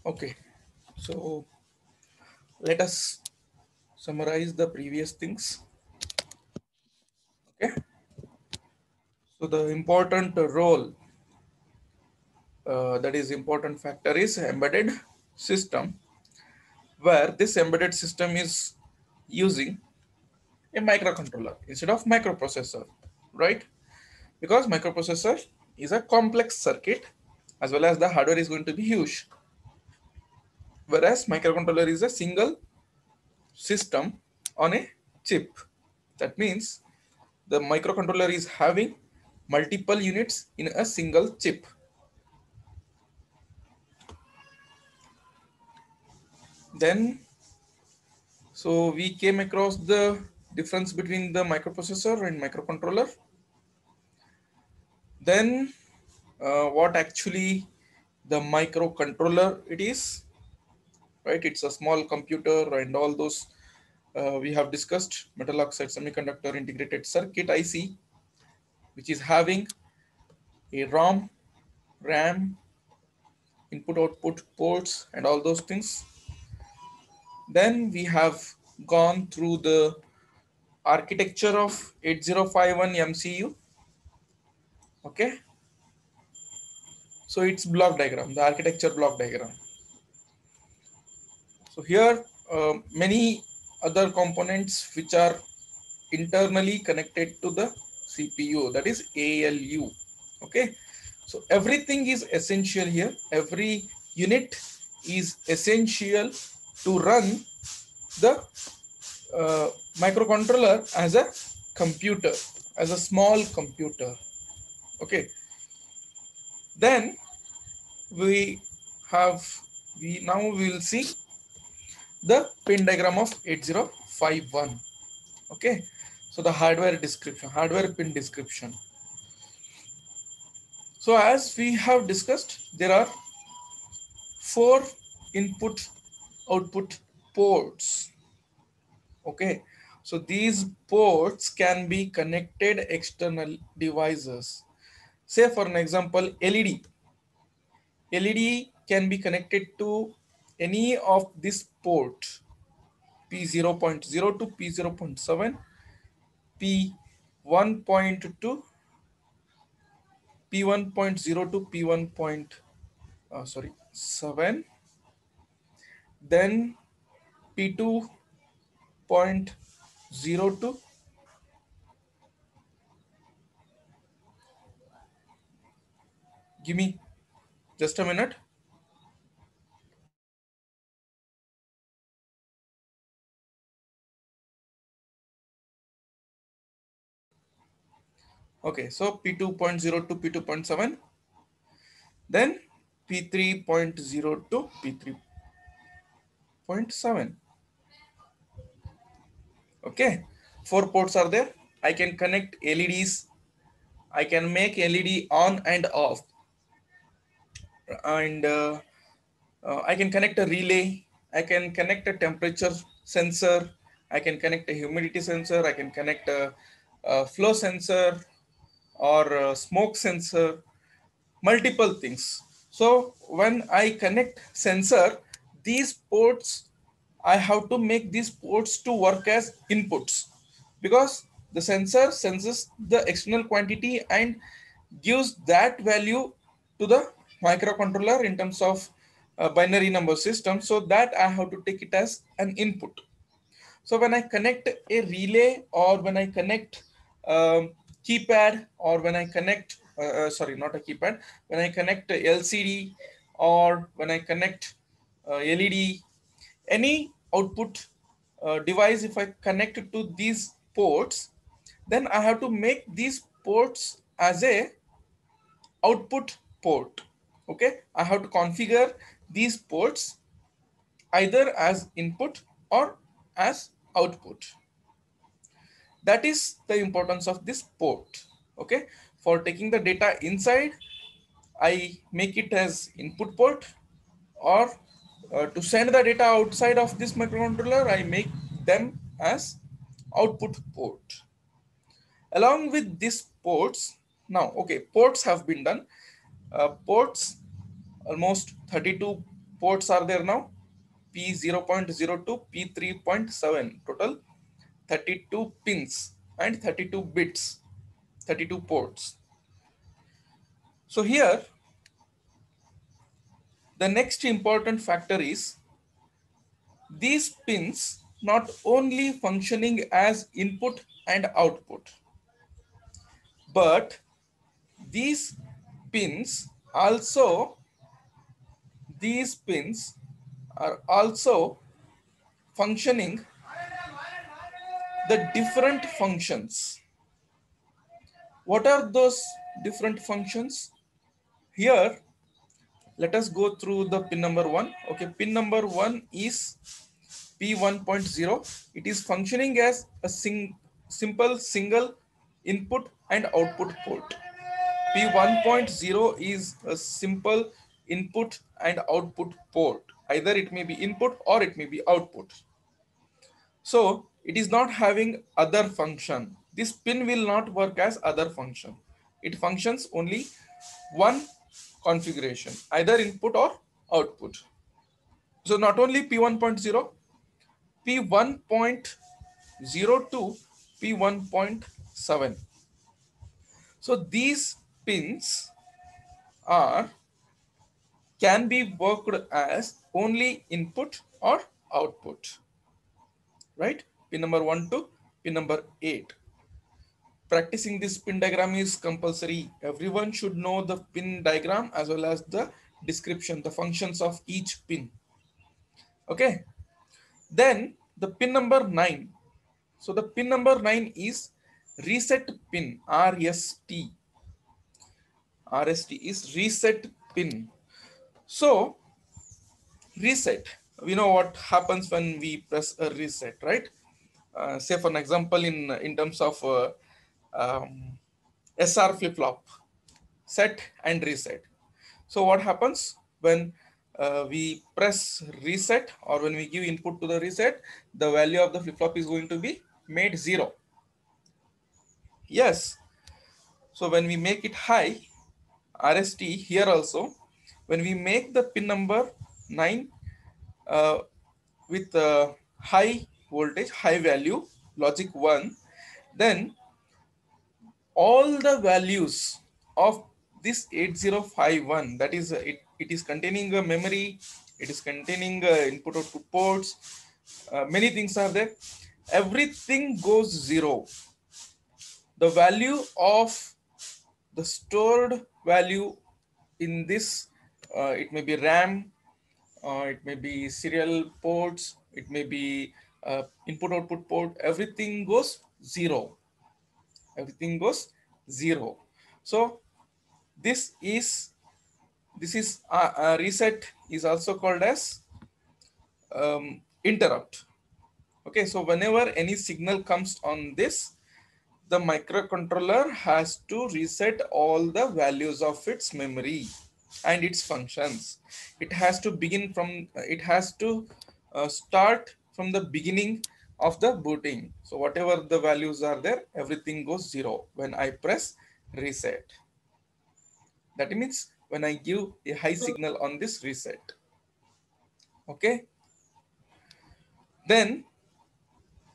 Okay, so let us summarize the previous things. Okay, so the important role, that is important factor, is embedded system, where this embedded system is using a microcontroller instead of microprocessor, right? Because microprocessor is a complex circuit as well as the hardware is going to be huge, whereas microcontroller is a single system on a chip. That means the microcontroller is having multiple units in a single chip. Then, so we came across the difference between the microprocessor and microcontroller. Then, what actually the microcontroller it is, right? It's a small computer and all those we have discussed. Metal oxide semiconductor integrated circuit IC, which is having a ROM, RAM, input output ports and all those things. Then we have gone through the architecture of 8051 MCU. Okay, so it's block diagram, the architecture block diagram. So here many other components which are internally connected to the CPU, that is ALU. Okay, so everything is essential here. Every unit is essential to run the microcontroller as a computer, as a small computer. Okay, then we have we now we will see the pin diagram of 8051. Okay, so the hardware description, hardware pin description. So as we have discussed, there are 4 input output ports. Okay, so these ports can be connected external devices. Say for an example, LED. LED can be connected to any of this port, P0.0 to P0.7, P1.2, P1.0 to P1.7, then P2.0 to, give me just a minute. Okay, so P2.0 to P2.7, then P3.0 to P3.7. Okay, 4 ports are there. I can connect LEDs. I can make LED on and off, and I can connect a relay. I can connect a temperature sensor. I can connect a humidity sensor. I can connect a flow sensor or a smoke sensor, multiple things. So when I connect sensor, these ports, I have to make these ports to work as inputs, because the sensor senses the external quantity and gives that value to the microcontroller in terms of binary number system, so that I have to take it as an input. So when I connect a relay, or when I connect keypad, or when I connect, sorry, not a keypad, when I connect a LCD, or when I connect LED, any output device, if I connect it to these ports, then I have to make these ports as a output port. Okay, I have to configure these ports either as input or as output. That is the importance of this port. Okay, for taking the data inside, I make it as input port, or to send the data outside of this microcontroller, I make them as output port. Along with these ports, now okay, ports have been done. Ports, almost 32 ports are there now? P0.0 to P3.7, total 32 pins and 32 bits, 32 ports. So here, the next important factor is these pins not only functioning as input and output, but these pins also, these pins are also functioning the different functions. What are those different functions? Here, let us go through the pin number 1. Okay, pin number 1 is P1.0. It is functioning as a simple single input and output port. P1.0 is a simple input and output port. Either it may be input or it may be output. So it is not having other function. This pin will not work as other function. It functions only one configuration, either input or output. So not only P1.0, P1.0 to P1.7. So these pins are can be worked as only input or output, right? Pin number 1 to pin number 8. Practicing this pin diagram is compulsory. Everyone should know the pin diagram as well as the description, the functions of each pin. Okay. Then the pin number 9. So the pin number 9 is reset pin, RST. RST is reset pin. So reset, we know what happens when we press a reset, right? Say for an example, in terms of SR flip-flop, set and reset. So what happens when we press reset, or when we give input to the reset, the value of the flip-flop is going to be made 0. Yes. So when we make it high, RST here also, when we make the pin number 9 uh, with high voltage, high value, logic 1, then all the values of this 8051, that is it is containing a memory, it is containing input output ports, many things are there, everything goes 0. The value of the stored value in this, it may be RAM, it may be serial ports, it may be input output port, everything goes 0. Everything goes 0. So this is reset is also called as interrupt. Okay, so whenever any signal comes on this, the microcontroller has to reset all the values of its memory and its functions. It has to begin from, it has to start from the beginning of the booting. So whatever the values are there, everything goes 0 when I press reset. That means when I give a high signal on this reset. Okay. Then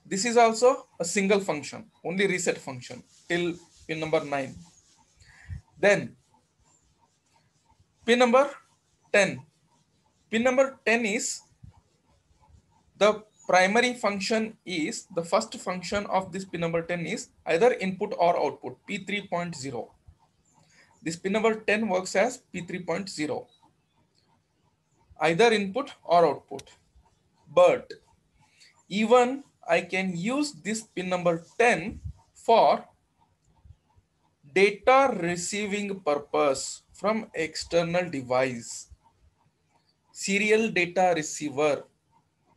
this is also a single function, only reset function till pin number 9. Then pin number 10. Pin number 10 is the primary function, is the first function of this pin number 10 is either input or output, P3.0. This pin number 10 works as P3.0, either input or output. But even I can use this pin number 10 for data receiving purpose from external device. Serial data receiver,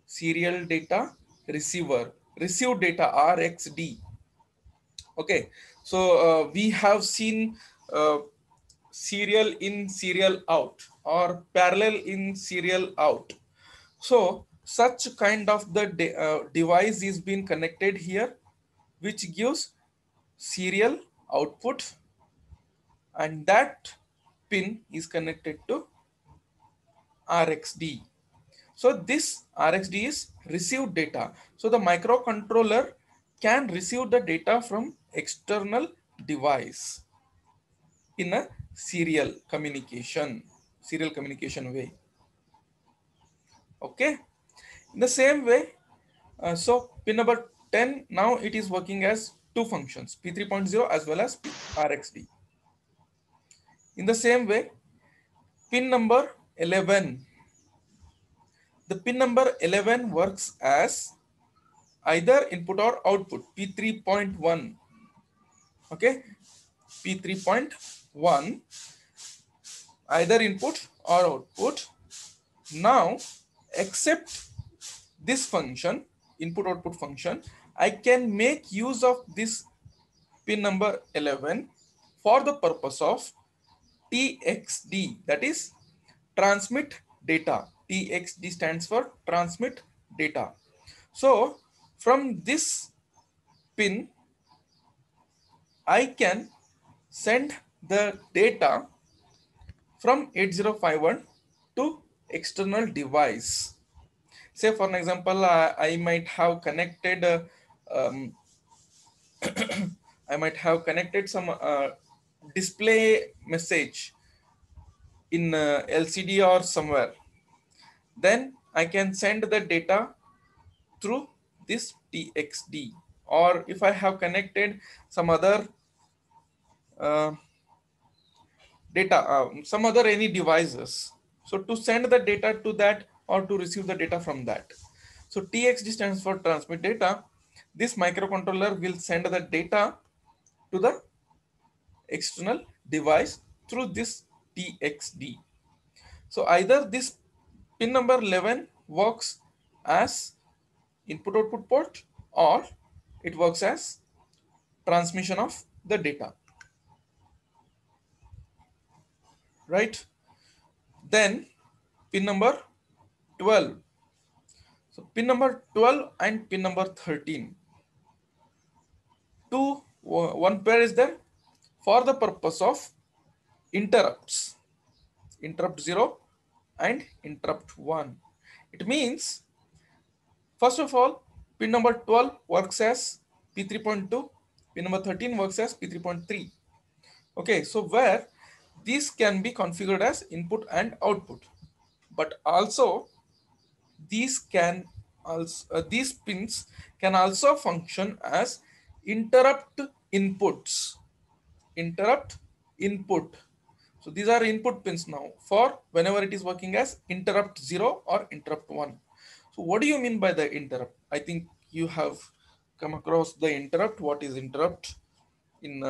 serial data receiver, receive data, RxD. Okay, so we have seen serial in, serial out, or parallel in, serial out. So such kind of the device is being connected here, which gives serial output, and that pin is connected to RxD. So this RxD is received data. So the microcontroller can receive the data from external device in a serial communication way. Okay. In the same way, so pin number 10, now it is working as two functions, P3.0 as well as RxD. In the same way, pin number 11. The pin number 11 works as either input or output, P3.1. Okay, P3.1, either input or output. Now, except this function, input output function, I can make use of this pin number 11 for the purpose of TXD, that is transmit data. TXD stands for transmit data. So from this pin, I can send the data from 8051 to external device. Say for an example, I might have connected um, I might have connected some display message in LCD or somewhere. Then I can send the data through this TXD. Or if I have connected some other uh, data, some other any devices. So to send the data to that or to receive the data from that. So TXD stands for transmit data. This microcontroller will send the data to the external device through this TXD. So either this pin number 11 works as input output port or it works as transmission of the data, right? Then pin number 12. So pin number 12 and pin number 13. One pair is there for the purpose of interrupts, interrupt 0 and interrupt 1. It means, first of all, pin number 12 works as P3.2, pin number 13 works as P3.3. Okay, so where these can be configured as input and output, but also these can also these pins can also function as interrupt inputs. Interrupt input. So these are input pins now for whenever it is working as interrupt 0 or interrupt 1. So what do you mean by the interrupt? I think you have come across the interrupt. What is interrupt in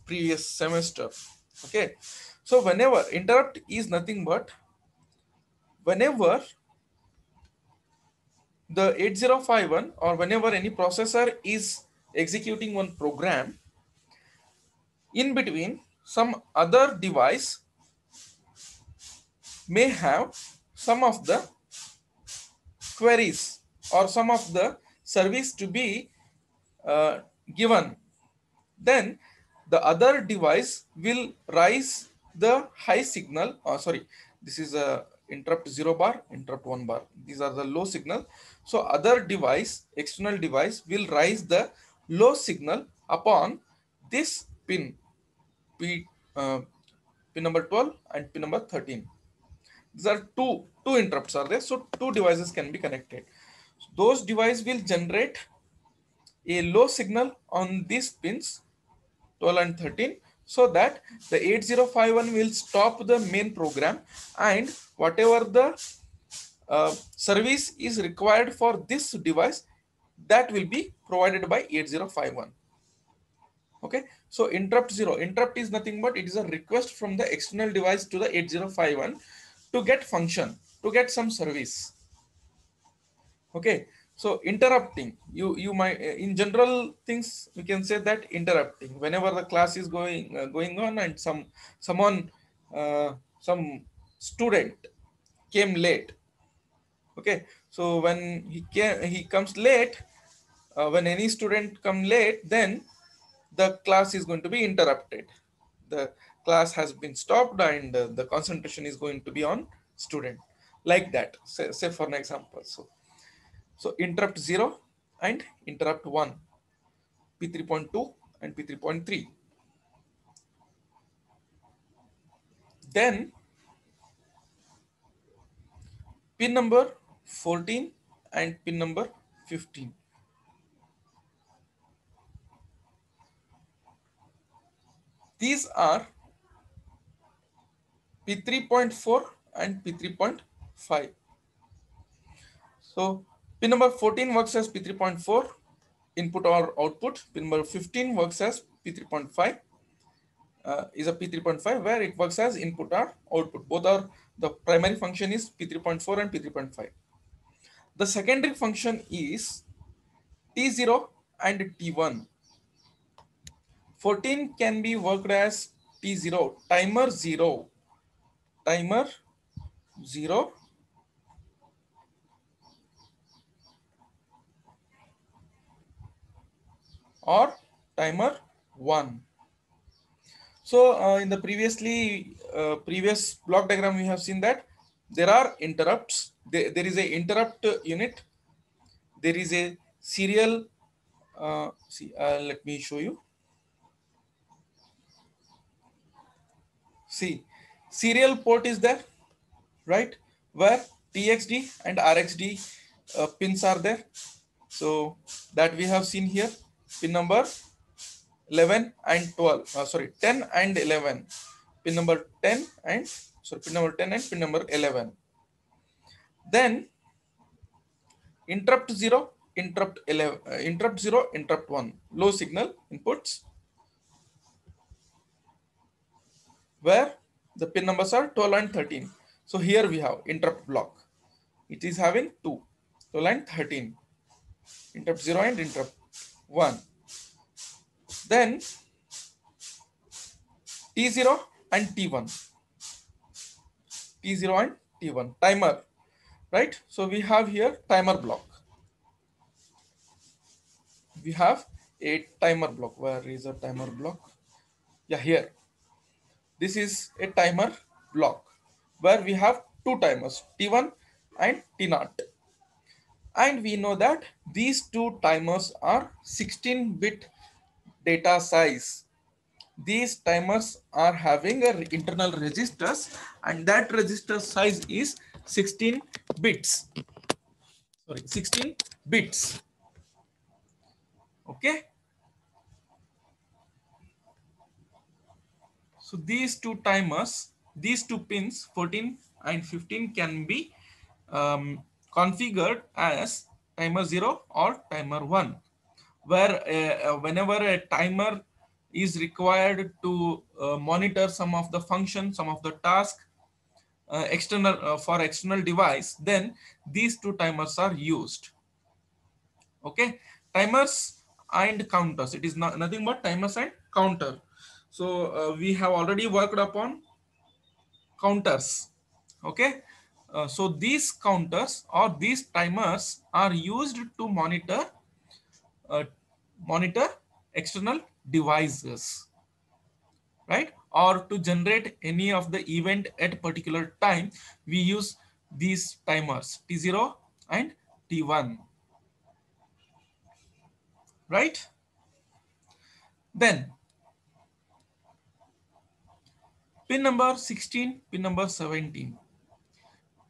previous semester? Okay. So whenever interrupt is nothing but whenever the 8051 or whenever any processor is executing one program, in between some other device may have some of the queries or some of the service to be uh, given, then the other device will raise the high signal. Sorry, this is a interrupt 0 bar, interrupt 1 bar. These are the low signal. So other device, external device will raise the low signal upon this pin, P, uh, pin number 12 and pin number 13. These are two interrupts are there. So two devices can be connected. So those devices will generate a low signal on these pins 12 and 13 so that the 8051 will stop the main program and whatever the service is required for this device, that will be provided by 8051. Okay, so interrupt 0, interrupt is nothing but it is a request from the external device to the 8051 to get function, to get some service. Okay, so interrupting, you might in general things we can say that interrupting whenever the class is going on and someone some student came late. Okay, so when he comes late, when any student come late, then the class is going to be interrupted. The class has been stopped and the concentration is going to be on student. like that. Say for an example. So interrupt 0 and interrupt 1, P3.2 and P3.3. Then pin number 14 and pin number 15. These are P3.4 and P3.5. So pin number 14 works as P3.4 input or output. Pin number 15 works as P3.5, is a P3.5 where it works as input or output. Both are the primary function is P3.4 and P3.5. The secondary function is T0 and T1. 14 can be worked as T0, timer 0, timer 0, or timer 1. So in the previous block diagram, we have seen that there are interrupts. There is a interrupt unit. There is a serial. Let me show you. See, serial port is there, right? Where TXD and RXD pins are there. So that we have seen here, pin number 11 and 12. Sorry, 10 and 11. Pin number 10 and pin number 10 and pin number 11. Then interrupt 0, interrupt 11, interrupt 0, interrupt 1. Low signal inputs where the pin numbers are 12 and 13. So here we have interrupt block. It is having 2, 12 and 13. Interrupt 0 and interrupt 1. Then T0 and T1. T0 and T1. Timer, right? So we have here timer block. We have a timer block. Where is a timer block? Yeah, here. This is a timer block where we have two timers, T1 and T0. And we know that these two timers are 16-bit data size. These timers are having an internal registers, and that register size is 16 bits. Sorry, 16 bits. Okay. So these two timers, these two pins, 14 and 15, can be configured as timer 0 or timer 1, where whenever a timer is required to monitor some of the function, some of the task for external device, then these two timers are used. Okay, timers and counters. It is nothing but timers and counter. So we have already worked upon counters. Okay, so these counters or these timers are used to uh, monitor external devices, right? Or to generate any of the event at particular time, we use these timers T0 and T1, right? Then pin number 16, pin number 17,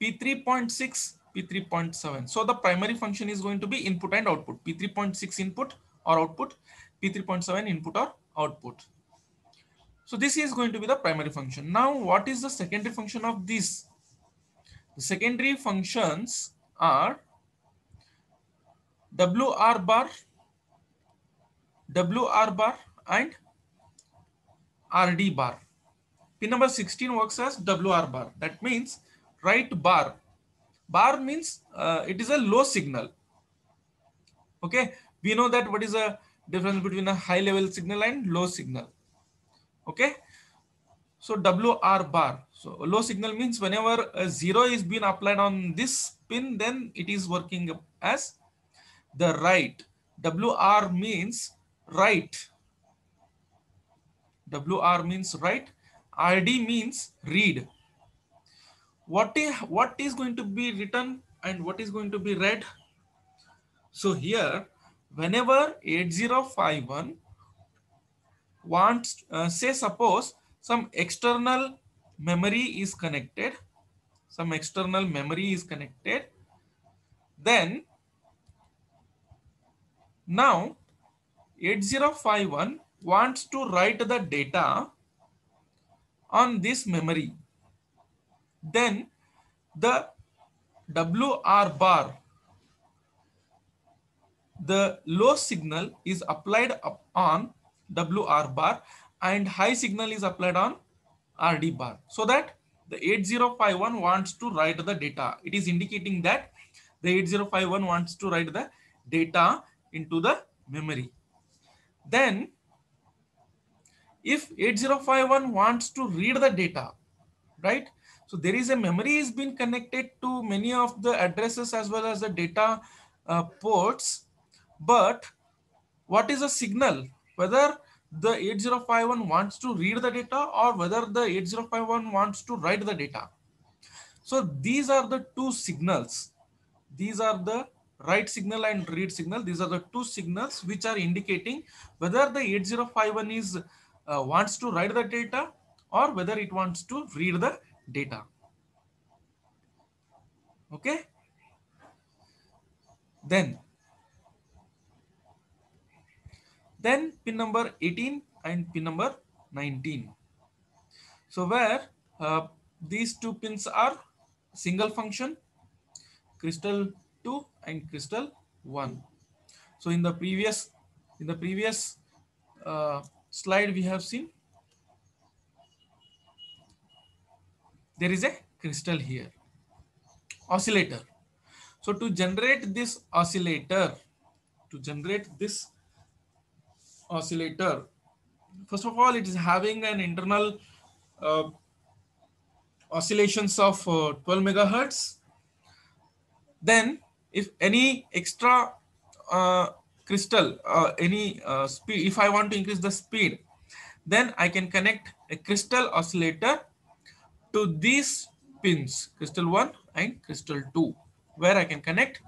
P3.6, P3.7. So the primary function is going to be input and output. P3.6 input or output, P3.7 input or output. So this is going to be the primary function. Now, what is the secondary function of this? The secondary functions are WR bar, WR bar and RD bar. Pin number 16 works as WR bar. That means write bar. Bar means it is a low signal. Okay, we know that what is the difference between a high level signal and low signal. Okay, so WR bar. So low signal means whenever a 0 is being applied on this pin, then it is working as the write. WR means write. WR means write. RD means read. what is going to be written and what is going to be read? So here, whenever 8051 wants, say suppose some external memory is connected, then now 8051 wants to write the data on this memory. Then the WR bar, the low signal is applied on WR bar and high signal is applied on RD bar, so that the 8051 wants to write the data. It is indicating that the 8051 wants to write the data into the memory. Then if 8051 wants to read the data, right? So there is a memory is being connected to many of the addresses as well as the data ports, but what is a signal? Whether the 8051 wants to read the data or whether the 8051 wants to write the data. So these are the two signals. These are the write signal and read signal. These are the two signals which are indicating whether the 8051 is wants to write the data or whether it wants to read the data. Okay. Then pin number 18 and pin number 19. So where these two pins are single function, crystal 2 and crystal 1. So in the previous slide we have seen there is a crystal here, oscillator. So to generate this oscillator, first of all, it is having an internal uh, oscillations of 12 megahertz. Then if any extra crystal, any speed, if I want to increase the speed, then I can connect a crystal oscillator to these pins, crystal 1 and crystal 2, where I can connect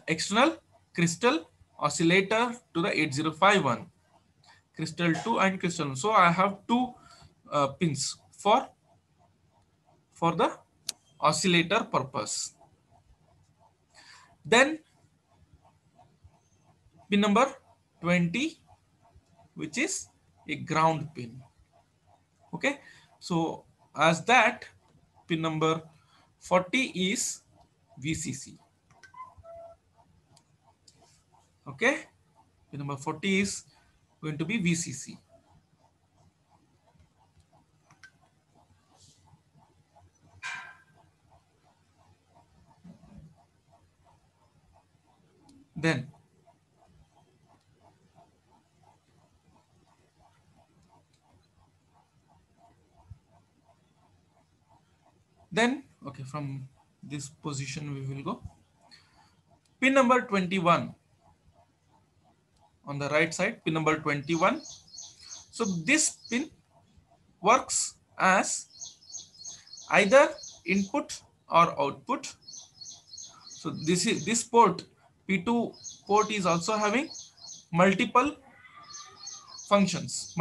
external crystal oscillator to the 8051, crystal 2 and crystal 1. So I have two pins for the oscillator purpose. Then pin number 20, which is a ground pin. Okay, so as that, pin number 40 is VCC. Okay, pin number 40 is going to be VCC. Then okay, from this position we will go. Pin number 21 on the right side, pin number 21. So this pin works as either input or output. So this port, P2 port, is also having multiple functions.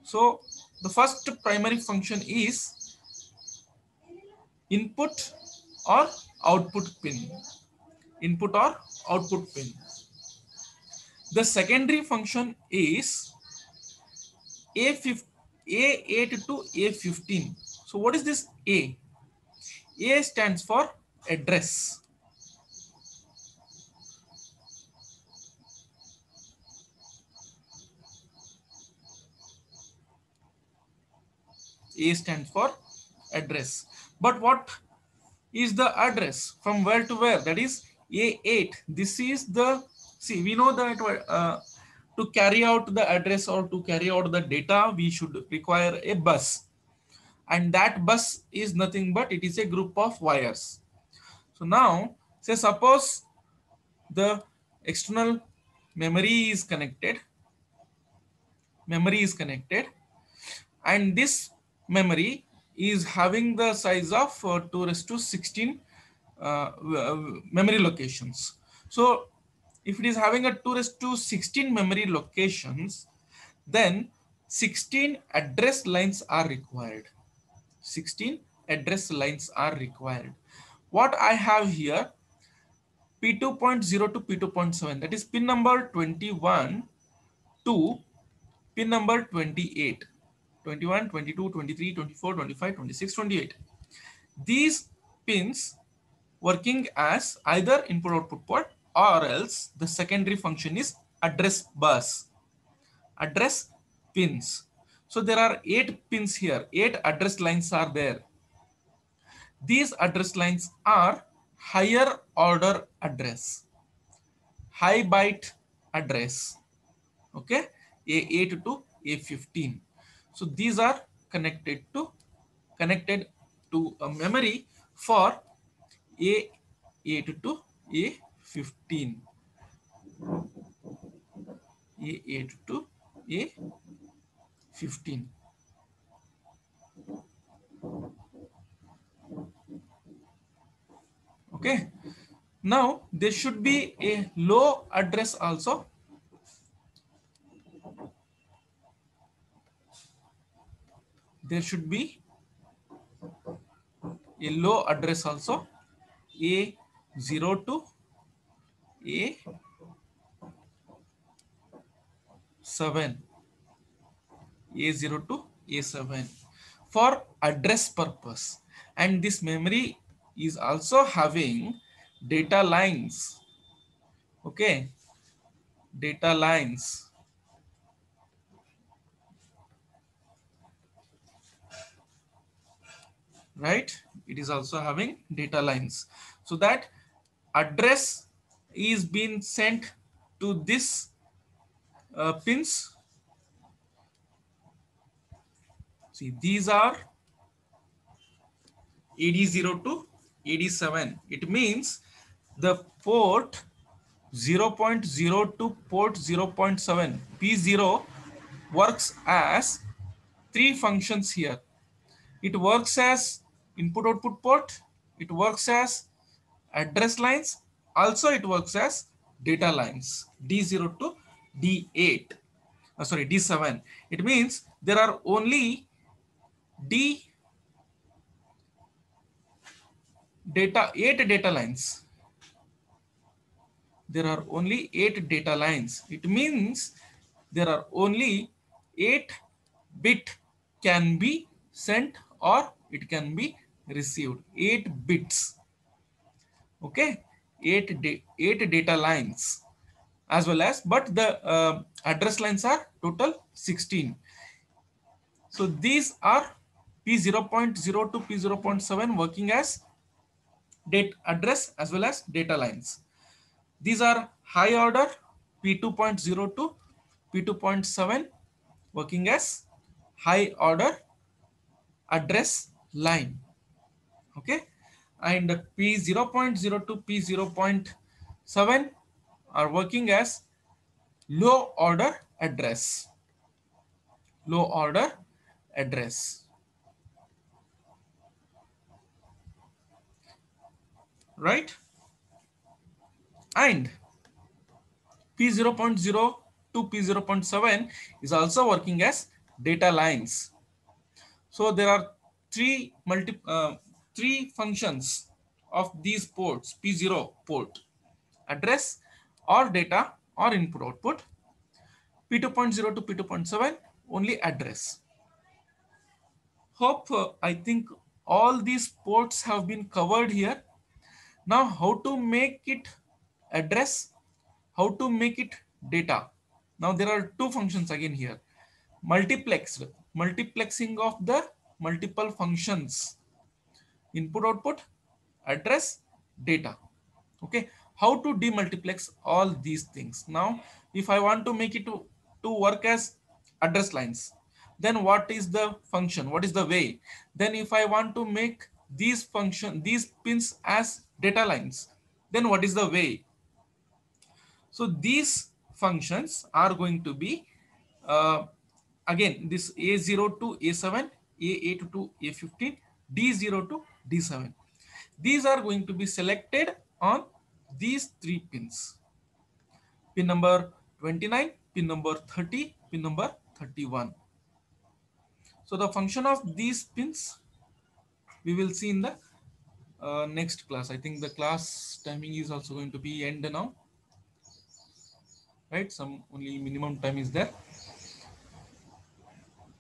So the first primary function is input or output pin. The secondary function is A8 to A15. So what is this A? A stands for address. A stands for address. But what is the address from where to where? That is A8. This is the, see, we know that to carry out the address or to carry out the data, we should require a bus. And that bus is nothing but it is a group of wires. So now, say suppose the external memory is connected, and this memory is having the size of 2 raised to 16 memory locations. So if it is having a 2 raised to 16 memory locations, then 16 address lines are required. 16 address lines are required. What I have here, P2.0 to P2.7, that is pin number 21 to pin number 28. 21, 22, 23, 24, 25, 26, 28. These pins working as either input output port, or else the secondary function is address bus, address pins. So there are 8 pins here, 8 address lines are there. These address lines are higher order address, high byte address. Okay, A8 to A15. So these are connected to a memory for A8 to A15. A8 to A15. Okay. Now there should be a low address also. There should be a low address also, A0 to A7, A0 to A7 for address purpose. And this memory is also having data lines. Okay, data lines. Right, it is also having data lines, so that address is being sent to this pins. See, these are AD0 to AD7. It means the port 0.0 to port 0.7 P0 works as 3 functions here. It works as input output port, it works as address lines, also it works as data lines, D0 to D8, sorry, D7. It means there are only D data 8 data lines. There are only 8 data lines. It means there are only 8 bit can be sent or it can be received. 8 bits. Okay, 8 data lines as well as, but the address lines are total 16. So these are P0.0 to P0.7 working as date address as well as data lines. These are high order P2.0 to P2.7 working as high order address line. Okay, and P0.0 to P0.7 are working as low order address. Low order address. Right? And P0.0 to P0.7 is also working as data lines. So there are three functions of these ports. P0 port, address or data or input output. P2.0 to P2.7 only address. Hope I think all these ports have been covered here. Now how to make it address, how to make it data. Now there are two functions again here. Multiplexing of the multiple functions, input output, address, data. Okay, how to demultiplex all these things. Now if I want to make it to work as address lines, then what is the function, what is the way? Then if I want to make these pins as data lines, then what is the way? So these functions are going to be again this A0 to A7 A8 to A15, D0 to D7. These are going to be selected on these three pins. Pin number 29, pin number 30, pin number 31. So the function of these pins we will see in the next class. I think the class timing is also going to be end now, right? Some only minimum time is there.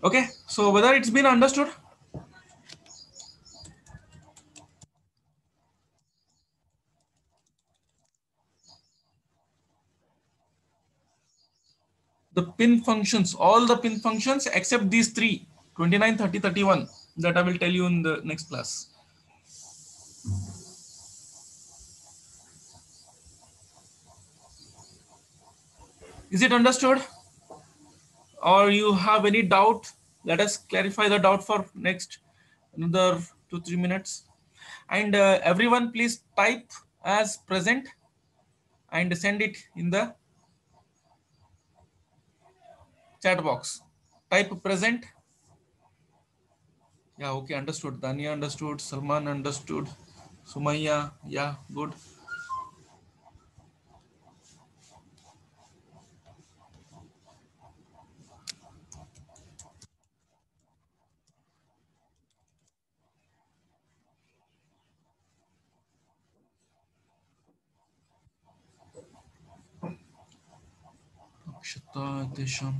Okay, so whether it's been understood? The pin functions, all the pin functions except these three, 29, 30, 31, that I will tell you in the next class. Is it understood? Or you have any doubt? Let us clarify the doubt for next another 2-3 minutes. And everyone please type as present and send it in the chat box. Type present. Yeah, okay, understood. Dania understood. Salman understood. Sumaya, yeah, good. Akshata Desham.